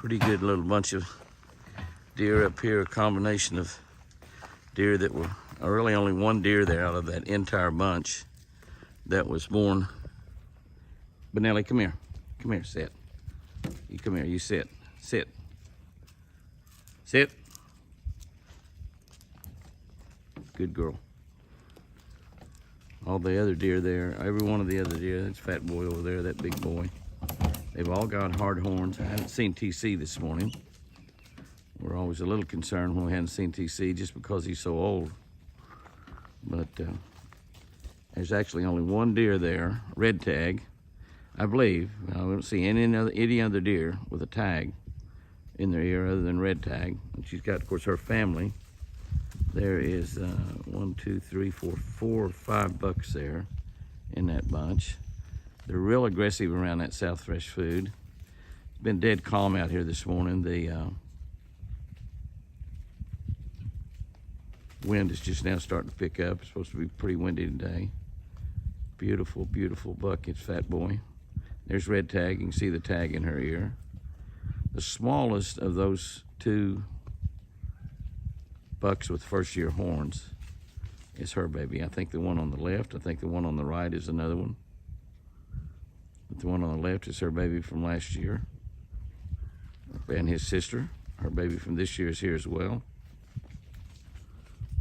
Pretty good little bunch of deer up here, a combination of deer that were really only one deer there out of that entire bunch that was born. Benelli, come here. Come here, sit. You come here, you sit. Sit. Sit. Good girl. All the other deer there, every one of the other deer, that's Fat Boy over there, that big boy. They've all got hard horns. I haven't seen TC this morning. We're always a little concerned when we haven't seen TC just because he's so old. But there's actually only one deer there, red tag, I believe. I don't see any other deer with a tag in their ear other than red tag. And she's got, of course, her family. There is 1, 2, 3, 4 or 5 bucks there in that bunch. They're real aggressive around that South Fresh food. It's been dead calm out here this morning. The wind is just now starting to pick up. It's supposed to be pretty windy today. Beautiful, beautiful buck. It's Fat Boy. There's red tag. You can see the tag in her ear. The smallest of those two bucks with first year horns is her baby. I think the one on the left, I think the one on the right is another one. But the one on the left is her baby from last year. And his sister, her baby from this year, is here as well.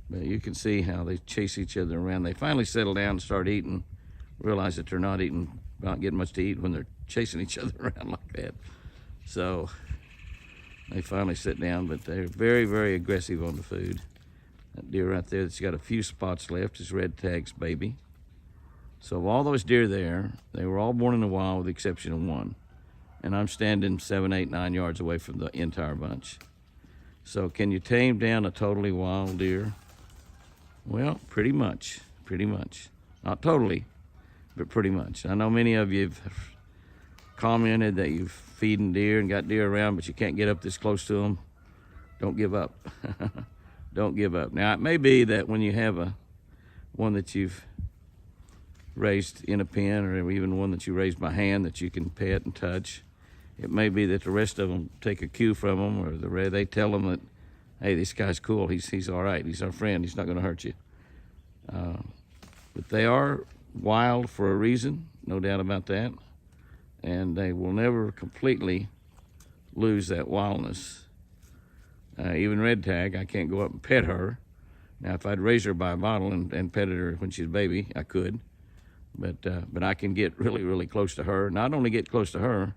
But you can see how they chase each other around. They finally settle down and start eating, realize that they're not getting much to eat when they're chasing each other around like that. So they finally sit down, but they're very, very aggressive on the food. That deer right there that's got a few spots left is red tag's baby. So of all those deer there, they were all born in the wild with the exception of one. And I'm standing 7, 8, 9 yards away from the entire bunch. So can you tame down a totally wild deer? Well, pretty much. Not totally, but pretty much. I know many of you have commented that you're feeding deer and got deer around, but you can't get up this close to them. Don't give up. Don't give up. Now, it may be that when you have one that you've raised in a pen, or even one that you raised by hand that you can pet and touch, it may be that the rest of them take a cue from them, or they tell them that, hey, this guy's cool, he's all right, he's our friend, he's not going to hurt you. But they are wild for a reason, no doubt about that, and they will never completely lose that wildness. Even red tag, I can't go up and pet her. Now, if I'd raise her by a bottle and petted her when she's a baby, I could. But I can get really, really close to her. Not only get close to her,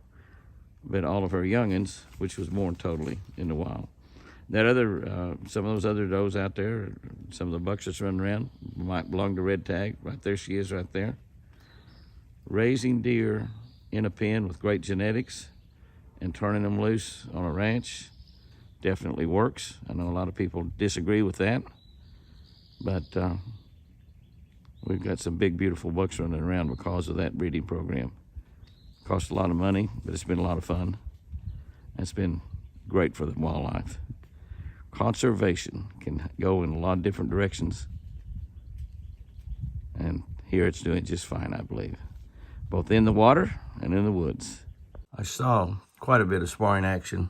but all of her youngins, which was born totally in the wild. That some of those other does out there, some of the bucks that's running around, might belong to red tag. Right there she is right there. Raising deer in a pen with great genetics and turning them loose on a ranch definitely works. I know a lot of people disagree with that, but we've got some big, beautiful bucks running around because of that breeding program. It cost a lot of money, but it's been a lot of fun. It's been great for the wildlife. Conservation can go in a lot of different directions, and here it's doing just fine, I believe, both in the water and in the woods. I saw quite a bit of sparring action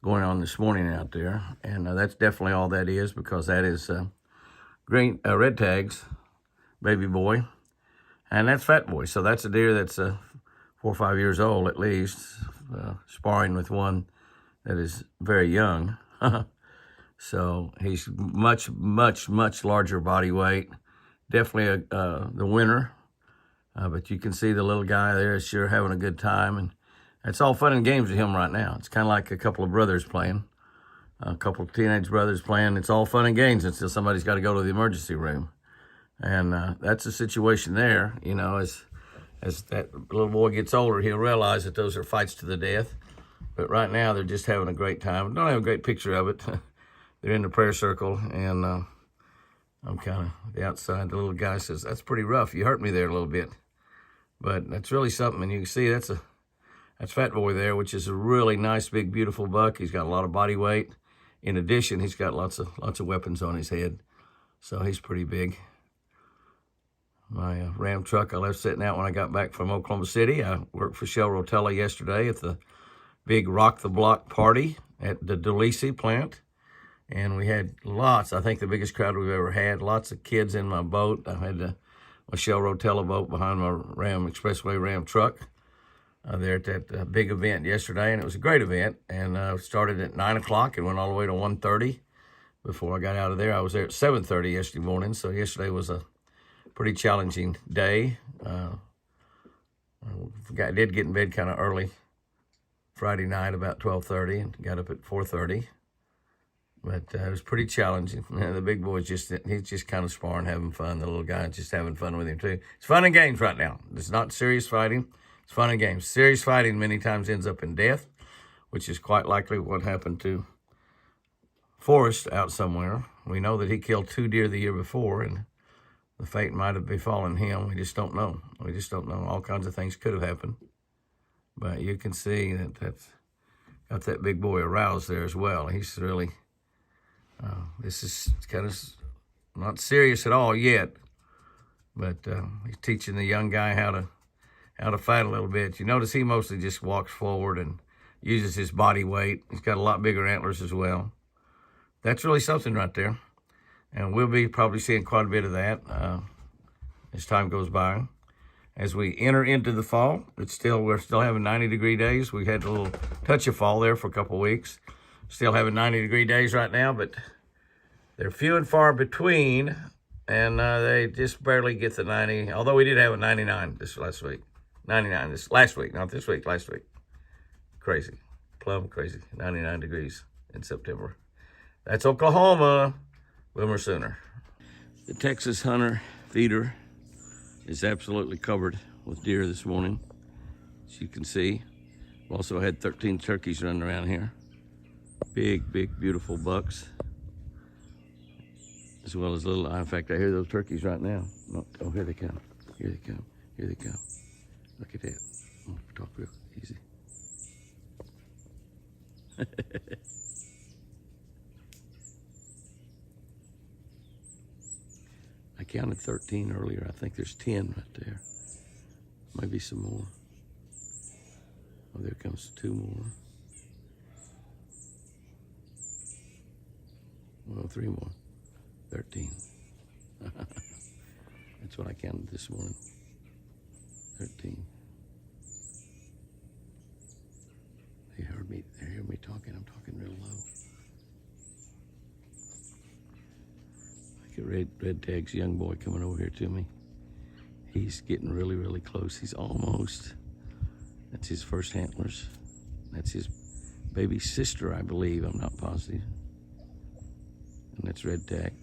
going on this morning out there, and that's definitely all that is, because that is red tag's baby boy, and that's Fat Boy. So that's a deer that's 4 or 5 years old at least, sparring with one that is very young. So he's much, much, much larger body weight. Definitely the winner. But you can see the little guy there is sure having a good time, and it's all fun and games with him right now. It's kind of like a couple of brothers playing, a couple of teenage brothers playing. It's all fun and games until somebody's got to go to the emergency room. And that's the situation there. You know, as that little boy gets older, he'll realize that those are fights to the death. But right now, they're just having a great time. Don't have a great picture of it. They're in the prayer circle, and I'm kind of the outside. The little guy says, "That's pretty rough. You hurt me there a little bit." But that's really something. And you can see that's Fat Boy there, which is a really nice, big, beautiful buck. He's got a lot of body weight. In addition, he's got lots of weapons on his head, so he's pretty big. My Ram truck I left sitting out when I got back from Oklahoma City. I worked for Shell Rotella yesterday at the big Rock the Block party at the Delisi plant. And we had lots, I think the biggest crowd we've ever had, lots of kids in my boat. I had my Shell Rotella boat behind my Expressway Ram truck there at that big event yesterday. And it was a great event. And started at 9 o'clock and went all the way to 1:30 before I got out of there. I was there at 7:30 yesterday morning. So yesterday was a pretty challenging day. I did get in bed kind of early Friday night, about 12:30, and got up at 4:30. But it was pretty challenging. The big boy's he's just kind of sparring, having fun. The little guy's just having fun with him, too. It's fun and games right now. It's not serious fighting. It's fun and games. Serious fighting many times ends up in death, which is quite likely what happened to Forrest out somewhere. We know that he killed 2 deer the year before, and the fate might have befallen him. We just don't know. We just don't know. All kinds of things could have happened. But you can see that's got that big boy aroused there as well. He's really... this is kind of not serious at all yet, but he's teaching the young guy how to fight a little bit. You notice he mostly just walks forward and uses his body weight. He's got a lot bigger antlers as well. That's really something right there, and we'll be probably seeing quite a bit of that as time goes by. As we enter into the fall, we're still having 90-degree days. We had a little touch of fall there for a couple of weeks. Still having 90-degree days right now, but they're few and far between, and they just barely get the 90, although we did have a 99 this last week. 99 this last week, not this week, last week. Crazy, plumb crazy, 99 degrees in September. That's Oklahoma, Boomer Sooner. The Texas Hunter feeder is absolutely covered with deer this morning, as you can see. We also had 13 turkeys running around here. Big, beautiful bucks, as well as little. In fact, I hear those turkeys right now. Oh, here they come. Here they come. Here they come. Look at that. I'm gonna talk real easy. I counted 13 earlier. I think there's 10 right there. Maybe some more. Oh, there comes 2 more. Well, 3 more. 13. That's what I counted this morning. 13. They heard me. They hear me talking. I'm talking real low. I get red tag's young boy coming over here to me. He's getting really close. He's almost. That's his first antlers. That's his baby sister, I believe. I'm not positive. And that's red tag.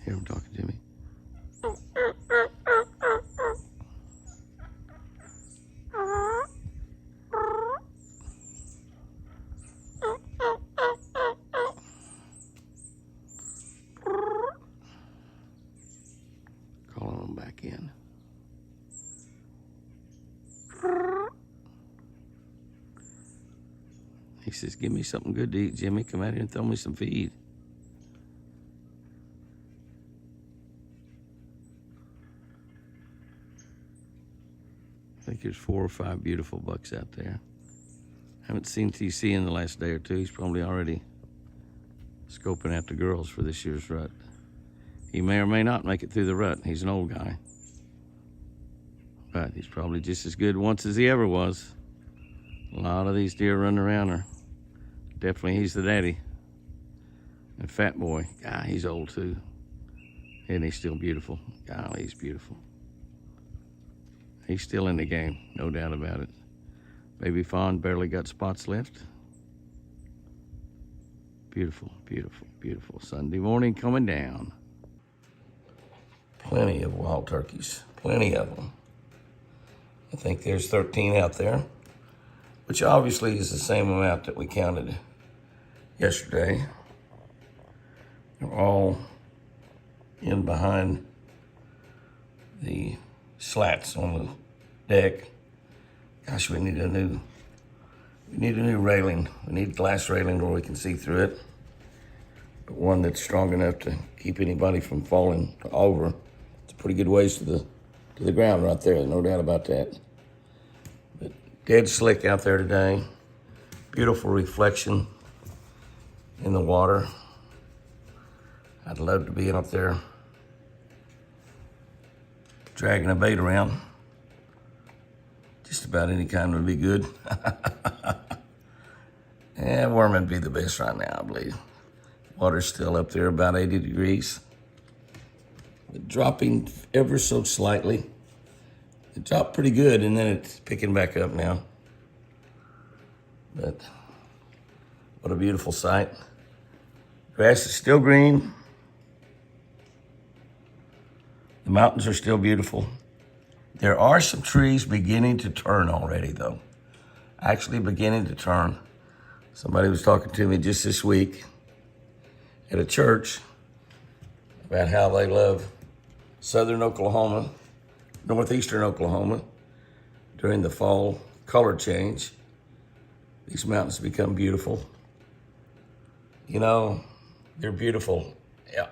Hear him talking to me. Calling him back in. He says, "Give me something good to eat, Jimmy. Come out here and throw me some feed." I think there's 4 or 5 beautiful bucks out there. Haven't seen TC in the last day or two. He's probably already scoping out the girls for this year's rut. He may or may not make it through the rut. He's an old guy. But he's probably just as good once as he ever was. A lot of these deer running around are definitely, he's the daddy. And Fat Boy, God, he's old too. And he's still beautiful. Golly, he's beautiful. He's still in the game, no doubt about it. Baby Fawn barely got spots left. Beautiful, beautiful, beautiful Sunday morning coming down. Plenty of wild turkeys, plenty of them. I think there's 13 out there, which obviously is the same amount that we counted yesterday. They're all in behind the slats on the deck. Gosh, we need a new railing. We need a glass railing where we can see through it, but one that's strong enough to keep anybody from falling over. It's a pretty good ways to the to the ground right there. No doubt about that. But dead slick out there today. Beautiful reflection in the water. I'd love to be up there dragging a bait around. Just about any kind would be good. Yeah, worm would be the best right now, I believe. Water's still up there about 80 degrees. But dropping ever so slightly. It dropped pretty good, and then it's picking back up now. But what a beautiful sight. Grass is still green. The mountains are still beautiful. There are some trees beginning to turn already, though. Actually beginning to turn. Somebody was talking to me just this week at a church about how they love southern Oklahoma, northeastern Oklahoma. During the fall color change, these mountains become beautiful. You know, they're beautiful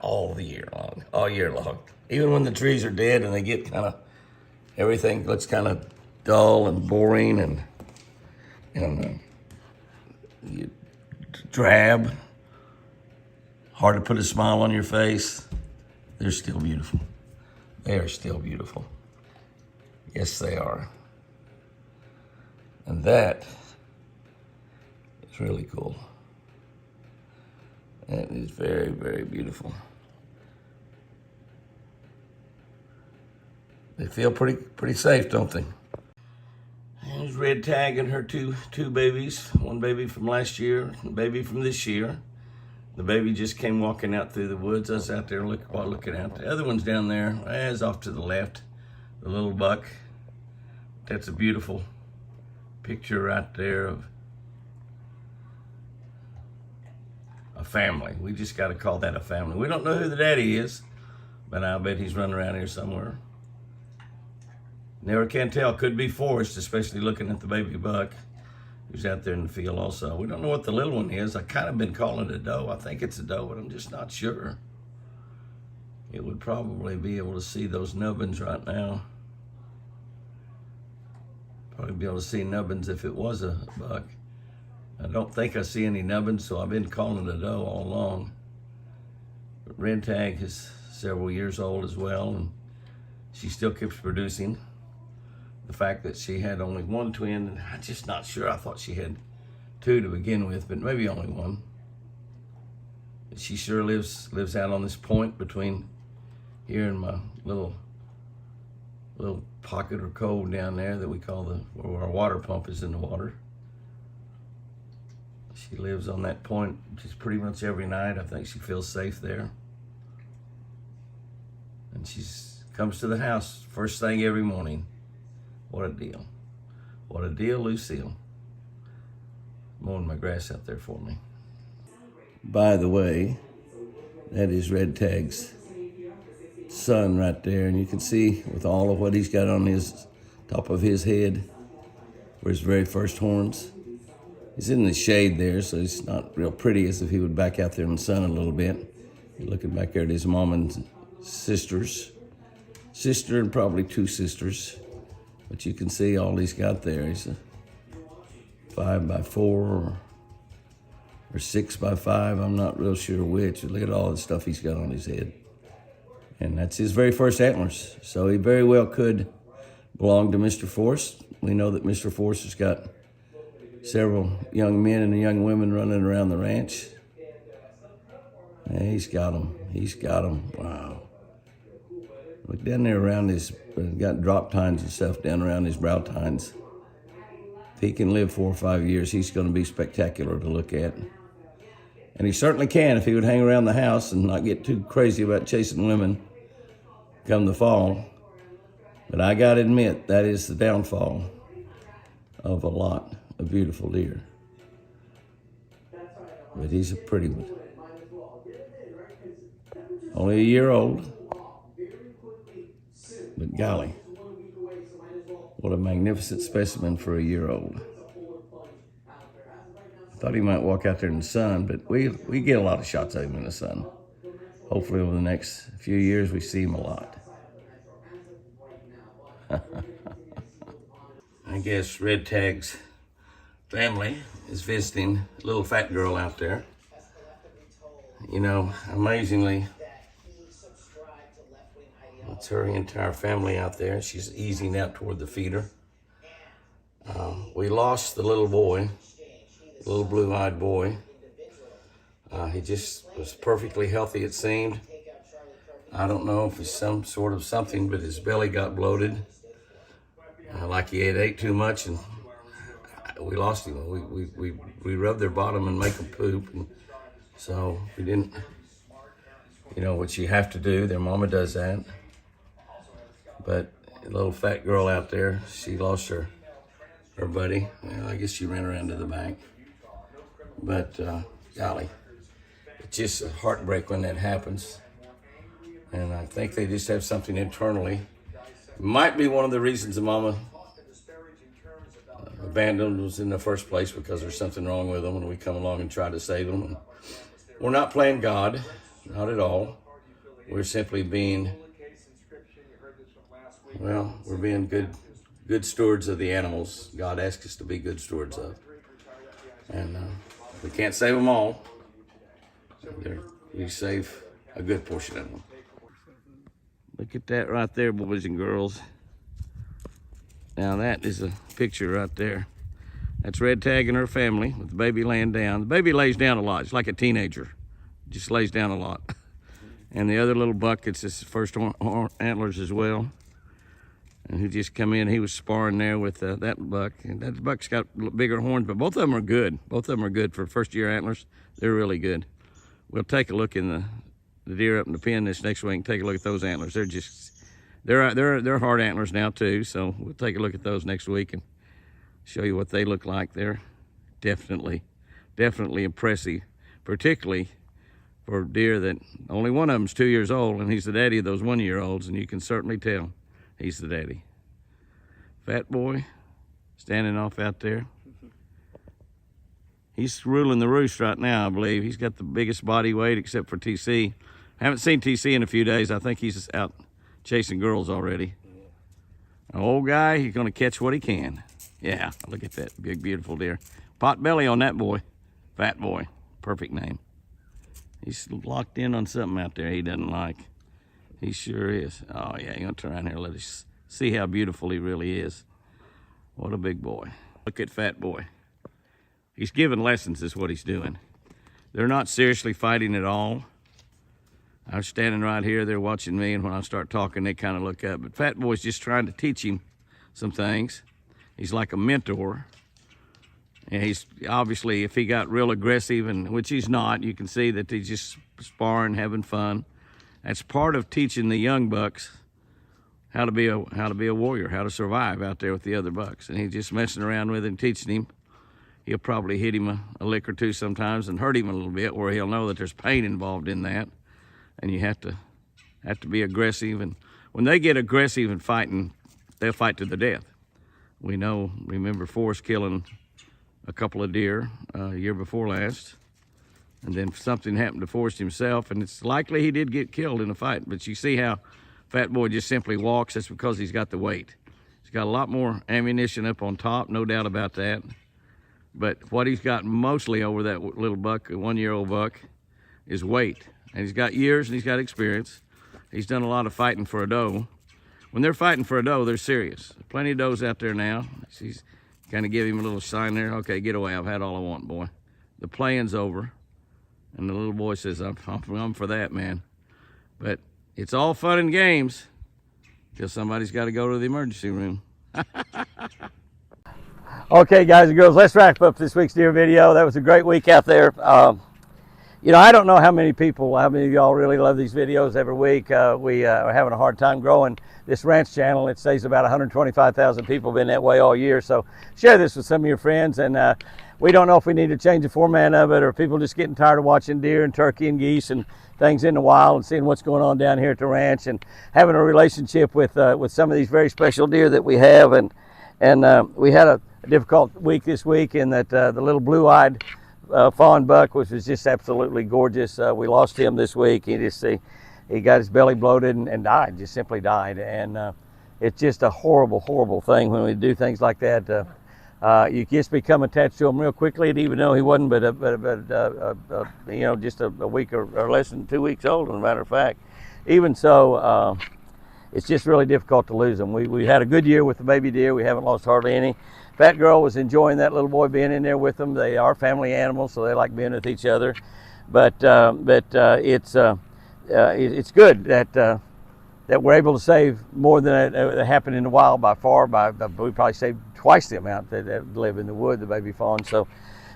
all year long. Even when the trees are dead and they get kind of, everything looks kind of dull and boring and drab, hard to put a smile on your face, they're still beautiful. They are still beautiful. Yes, they are. And that is really cool. That is very, very beautiful. They feel pretty safe, don't they? There's Red Tag and her two babies. One baby from last year, a baby from this year. The baby just came walking out through the woods. I was out there looking out. The other one's down there, is off to the left, the little buck. That's a beautiful picture right there of a family. We just got to call that a family. We don't know who the daddy is, but I bet he's running around here somewhere. Never can tell. Could be Forrest, especially looking at the baby buck who's out there in the field also. We don't know what the little one is. I kind of been calling it a doe. I think it's a doe, but I'm just not sure. It would probably be able to see those nubbins right now. Probably be able to see nubbins if it was a buck. I don't think I see any nubbins, so I've been calling it a doe all along. But Red Tag is several years old as well, and she still keeps producing. The fact that she had only one twin, and I'm just not sure. I thought she had two to begin with, but maybe only one. She sure lives out on this point between here and my little pocket or cove down there that we call where our water pump is in the water. She lives on that point just pretty much every night. I think she feels safe there. And she comes to the house first thing every morning. What a deal. What a deal, Lucille. Mowing my grass out there for me. By the way, that is Red Tag's son right there. And you can see with all of what he's got on his top of his head, where his very first horns. He's in the shade there, so it's not real pretty, as if he would back out there in the sun a little bit. You're looking back there at his mom and sister and probably two sisters. But you can see all he's got there. He's a 5x4 or 6x5. I'm not real sure which. Look at all the stuff he's got on his head. And that's his very first antlers. So he very well could belong to Mr. Forrest. We know that Mr. Forrest has got several young men and young women running around the ranch. And he's got them. He's got them. Wow. Look down there around his, got drop tines and stuff down around his brow tines. If he can live 4 or 5 years, he's going to be spectacular to look at. And he certainly can if he would hang around the house and not get too crazy about chasing women come the fall. But I got to admit, that is the downfall of a lot of beautiful deer. But he's a pretty one. Only a year old. But golly, what a magnificent specimen for a year old. I thought he might walk out there in the sun, but we get a lot of shots of him in the sun. Hopefully over the next few years we see him a lot. I guess Red Tag's family is visiting a little fat girl out there. You know, amazingly, it's her entire family out there. She's easing out toward the feeder. We lost the little boy, the little blue-eyed boy. He just was perfectly healthy, it seemed. I don't know if it's some sort of something, but his belly got bloated, like he had ate too much, and we lost him. We rubbed their bottom and make them poop, and so we didn't, you know, what you have to do. Their mama does that. But a little fat girl out there, she lost her buddy. Well, I guess she ran around to the bank. But golly, it's just a heartbreak when that happens. And I think they just have something internally. Might be one of the reasons the mama abandoned us in the first place, because there's something wrong with them when we come along and try to save them. And we're not playing God, not at all. We're simply being, well, we're being good stewards of the animals God asked us to be good stewards of. And we can't save them all. We save a good portion of them. Look at that right there, boys and girls. Now that is a picture right there. That's Red Tag and her family with the baby laying down. The baby lays down a lot. It's like a teenager. Just lays down a lot. And the other little buck, it's his first antlers as well. And he just come in, he was sparring there with that buck. And that buck's got bigger horns, but both of them are good. Both of them are good for first year antlers. They're really good. We'll take a look in the deer up in the pen this next week and take a look at those antlers. They're just, they're hard antlers now too. So we'll take a look at those next week and show you what they look like. They're definitely impressive, particularly for deer that only one of them's 2 years old, and he's the daddy of those 1-year-olds, and you can certainly tell he's the daddy. Fat boy standing off out there. He's ruling the roost right now, I believe. He's got the biggest body weight except for TC. I haven't seen TC in a few days. I think he's out chasing girls already. An old guy, he's gonna catch what he can. Yeah, look at that big, beautiful deer. Pot belly on that boy. Fat boy, perfect name. He's locked in on something out there he doesn't like. He sure is. Oh yeah, you're gonna turn around here and let us see how beautiful he really is. What a big boy. Look at Fat boy. He's giving lessons is what he's doing. They're not seriously fighting at all. I was standing right here, they're watching me, and when I start talking, they kind of look up. But Fat boy's just trying to teach him some things. He's like a mentor. And he's obviously, if he got real aggressive, and which he's not, you can see that he's just sparring, having fun. That's part of teaching the young bucks how to be a warrior, how to survive out there with the other bucks. And he's just messing around with him, teaching him. He'll probably hit him a lick or two sometimes and hurt him a little bit, where he'll know that there's pain involved in that. And you have to be aggressive. And when they get aggressive and fighting, they'll fight to the death. We know, remember Forrest killing a couple of deer a year before last, and then something happened to Forrest himself, and it's likely he did get killed in a fight. But you see how Fat boy just simply walks. That's because he's got the weight. He's got a lot more ammunition up on top, no doubt about that. But what he's got mostly over that little buck, a 1-year-old buck, is weight. And he's got years and he's got experience. He's done a lot of fighting for a doe. When they're fighting for a doe, they're serious. Plenty of does out there now. She's kind of give him a little sign there. Okay, get away. I've had all I want, boy. The playing's over. And the little boy says, I'm for that, man. But it's all fun and games until somebody's got to go to the emergency room. Okay, guys and girls, let's wrap up this week's deer video. That was a great week out there. You know, I don't know how many of y'all really love these videos every week. We are having a hard time growing this ranch channel. It says about 125,000 people have been that way all year. So share this with some of your friends. And we don't know if we need to change the format of it, or people just getting tired of watching deer and turkey and geese and things in the wild and seeing what's going on down here at the ranch and having a relationship with some of these very special deer that we have. And we had a difficult week this week in that the little blue-eyed fawn buck, which was just absolutely gorgeous. We lost him this week. He got his belly bloated and died, just simply died. And it's just a horrible, horrible thing when we do things like that. You just become attached to him real quickly, and even though he wasn't but you know, just a week or less than 2 weeks old, as a matter of fact. Even so, it's just really difficult to lose them. We had a good year with the baby deer. We haven't lost hardly any. Fat Girl was enjoying that little boy being in there with them. They are family animals, so they like being with each other. But it's good that we're able to save more than it happened in the wild by far. We probably saved twice the amount that live in the wood, the baby fawns. So,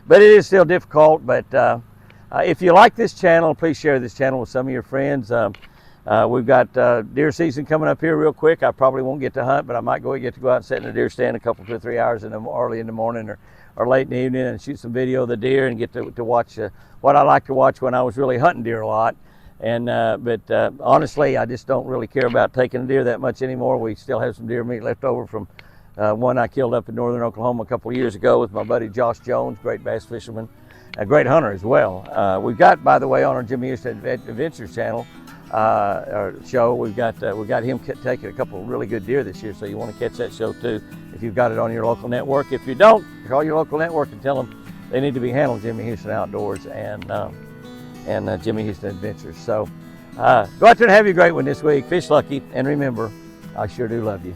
but it is still difficult. But if you like this channel, please share this channel with some of your friends. We've got deer season coming up here real quick. I probably won't get to hunt, but I might get to go out and sit in a deer stand a couple, 2 or 3 hours early in the morning or late in the evening and shoot some video of the deer and get to watch what I like to watch when I was really hunting deer a lot. And but honestly, I just don't really care about taking a deer that much anymore. We still have some deer meat left over from one I killed up in northern Oklahoma a couple of years ago with my buddy Josh Jones, great bass fisherman, a great hunter as well. We've got, by the way, on our Jimmy Houston Adventures channel, our show, we got him taking a couple of really good deer this year, so you want to catch that show too if you've got it on your local network. If you don't, call your local network and tell them they need to be handling Jimmy Houston Outdoors and Jimmy Houston Adventures. So go out there and have you a great one this week. Fish lucky, and remember, I sure do love you.